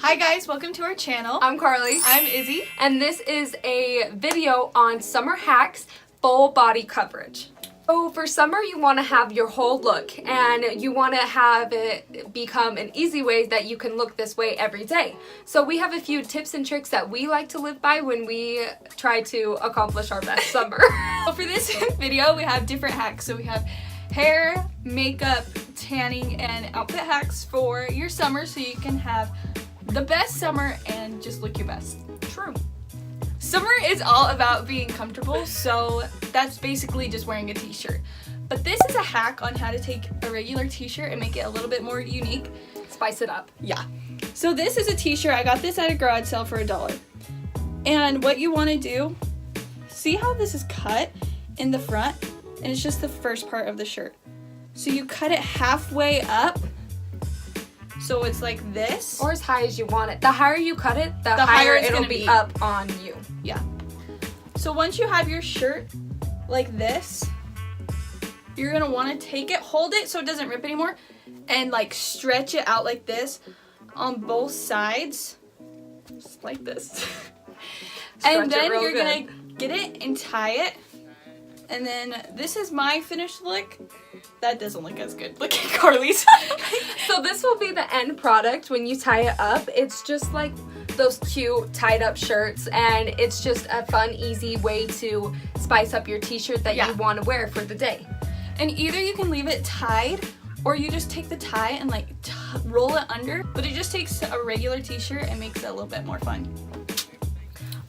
Hi guys, welcome to our channel. I'm Karlee. I'm Izzy. And this is a video on summer hacks, full body coverage. So for summer, you want to have your whole look and you want to have it become an easy way that you can look this way every day. So we have a few tips and tricks that we like to live by when we try to accomplish our best summer. So for this video, we have different hacks. So we have hair, makeup, tanning, and outfit hacks for your summer so you can have the best summer and just look your best. True. Summer is all about being comfortable, so that's basically just wearing a t-shirt. But this is a hack on how to take a regular t-shirt and make it a little bit more unique. Spice it up. Yeah. So this is a t-shirt. I got this at a garage sale for $1. And what you want to do, see how this is cut in the front? And it's just the first part of the shirt. So you cut it halfway up. So it's like this. Or as high as you want it. The higher you cut it, the higher it'll be up on you. Yeah. So once you have your shirt like this, you're going to want to take it, hold it so it doesn't rip anymore, and like stretch it out like this on both sides. Just like this. And then you're going to get it and tie it. And then this is my finished look. That doesn't look as good. Look at Karlee's. So this will be the end product when you tie it up. It's just like those cute tied up shirts, and it's just a fun, easy way to spice up your t-shirt that you want to wear for the day. And either you can leave it tied, or you just take the tie and like roll it under, but it just takes a regular t-shirt and makes it a little bit more fun.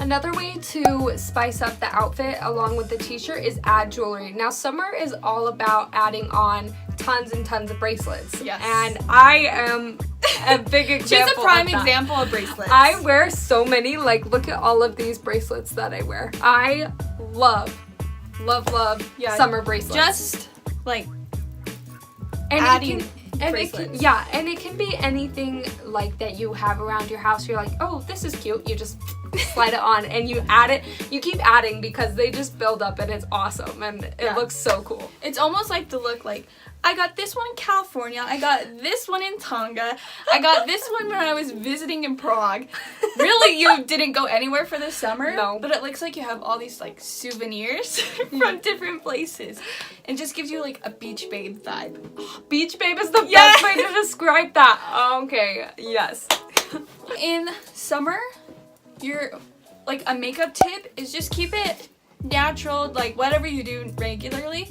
Another way to spice up the outfit along with the t-shirt is add jewelry. Now summer is all about adding on tons and tons of bracelets. Yes. And I am a big example. She's a prime of that. example of bracelets. I wear so many, like look at all of these bracelets that I wear. I love summer bracelets. Just like and adding bracelets. And it can be anything like that you have around your house. You're like, oh, this is cute. You just slide it on and you add it. You keep adding because they just build up and it's awesome and it looks so cool. It's almost like the look like, I got this one in California, I got this one in Tonga, I got this one when I was visiting in Prague. Really, you didn't go anywhere for the summer? No. But it looks like you have all these like souvenirs from different places. It just gives you like a beach babe vibe. Beach babe is the best way to describe that. Okay, yes. In summer, like a makeup tip is just keep it natural, like whatever you do regularly.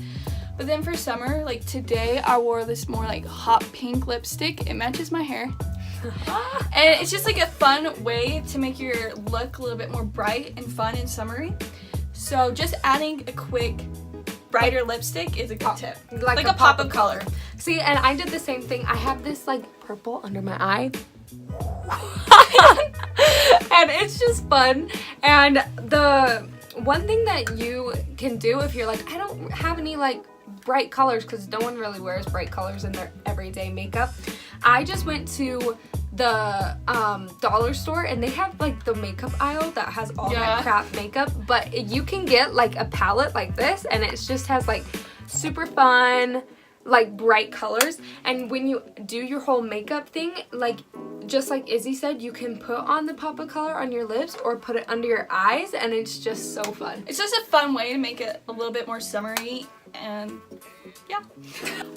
But then for summer, like today, I wore this more like hot pink lipstick. It matches my hair. And it's just like a fun way to make your look a little bit more bright and fun and summery. So just adding a quick brighter lipstick is a good tip. Like a pop of color. See, and I did the same thing. I have this like purple under my eye. And it's just fun. And the one thing that you can do if you're like, I don't have any like bright colors, because no one really wears bright colors in their everyday makeup, I just went to the dollar store and they have like the makeup aisle that has all that crap makeup, but you can get like a palette like this and it just has like super fun like bright colors. And when you do your whole makeup thing, like just like Izzy said, you can put on the pop of color on your lips or put it under your eyes, and it's just so fun. It's just a fun way to make it a little bit more summery. And yeah.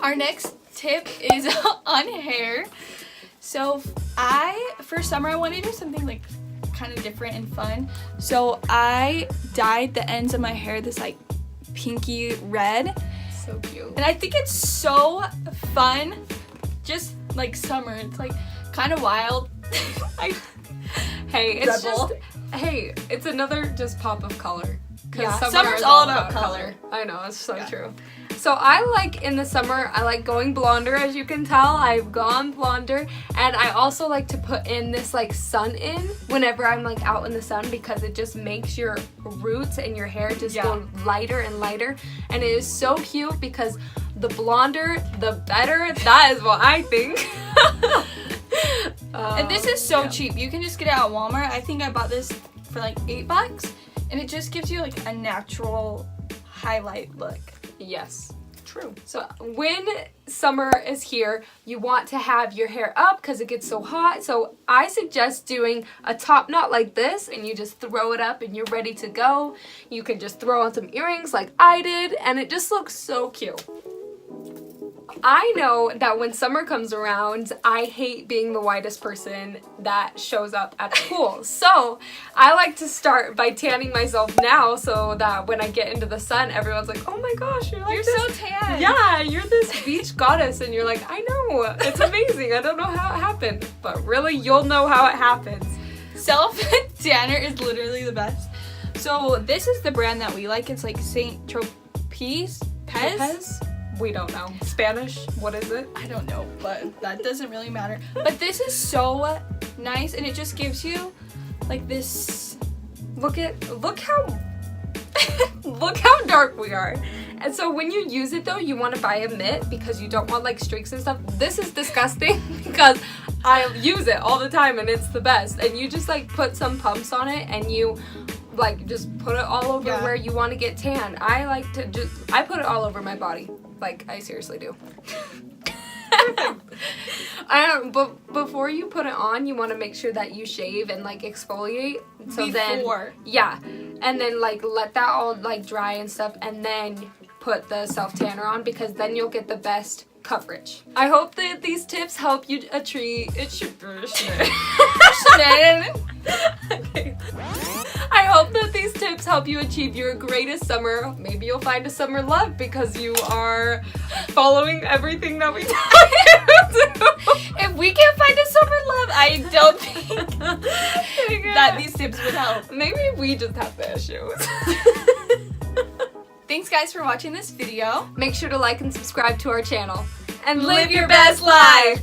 Our next tip is on hair. So for summer, I want to do something like kind of different and fun. So I dyed the ends of my hair this like pinky red. So cute. And I think it's so fun. Just like summer. It's like kind of wild. Hey, it's another just pop of color. Yeah, summer's all about color. I know, it's so true. So I like in the summer, I like going blonder, as you can tell. I've gone blonder, and I also like to put in this like sun in whenever I'm like out in the sun, because it just makes your roots and your hair just go lighter and lighter, and it is so cute because the blonder, the better. That is what I think. And this is so cheap. You can just get it at Walmart. I think I bought this for like $8, and it just gives you like a natural highlight look. Yes. true. So when summer is here, you want to have your hair up because it gets so hot. So I suggest doing a top knot like this, and you just throw it up and you're ready to go. You can just throw on some earrings like I did, and it just looks so cute. I know that when summer comes around, I hate being the whitest person that shows up at the pool. So I like to start by tanning myself now so that when I get into the sun, everyone's like, oh my gosh, you're so tan. Yeah, you're this beach goddess. And you're like, I know, it's amazing. I don't know how it happened. But really, you'll know how it happens. Self-tanner is literally the best. So this is the brand that we like. It's like Saint Tropez? Pez? We don't know. Spanish? What is it? I don't know, but that doesn't really matter. But this is so nice, and it just gives you like this. Look how look how dark we are. And so when you use it though, you want to buy a mitt because you don't want like streaks and stuff. This is disgusting because I use it all the time and it's the best. And you just like put some pumps on it and you like just put it all over where you want to get tan. I like to I put it all over my body. Like, I seriously do. But before you put it on, you want to make sure that you shave and like exfoliate. So and then like let that all like dry and stuff, and then put the self tanner on because then you'll get the best coverage. I hope that these tips help you achieve. I hope that these tips help you achieve your greatest summer. Maybe you'll find a summer love because you are following everything that we do. If we can't find a summer love, I don't think that these tips would help. Maybe we just have the issues. Thanks guys for watching this video. Make sure to like and subscribe to our channel. And live your best life!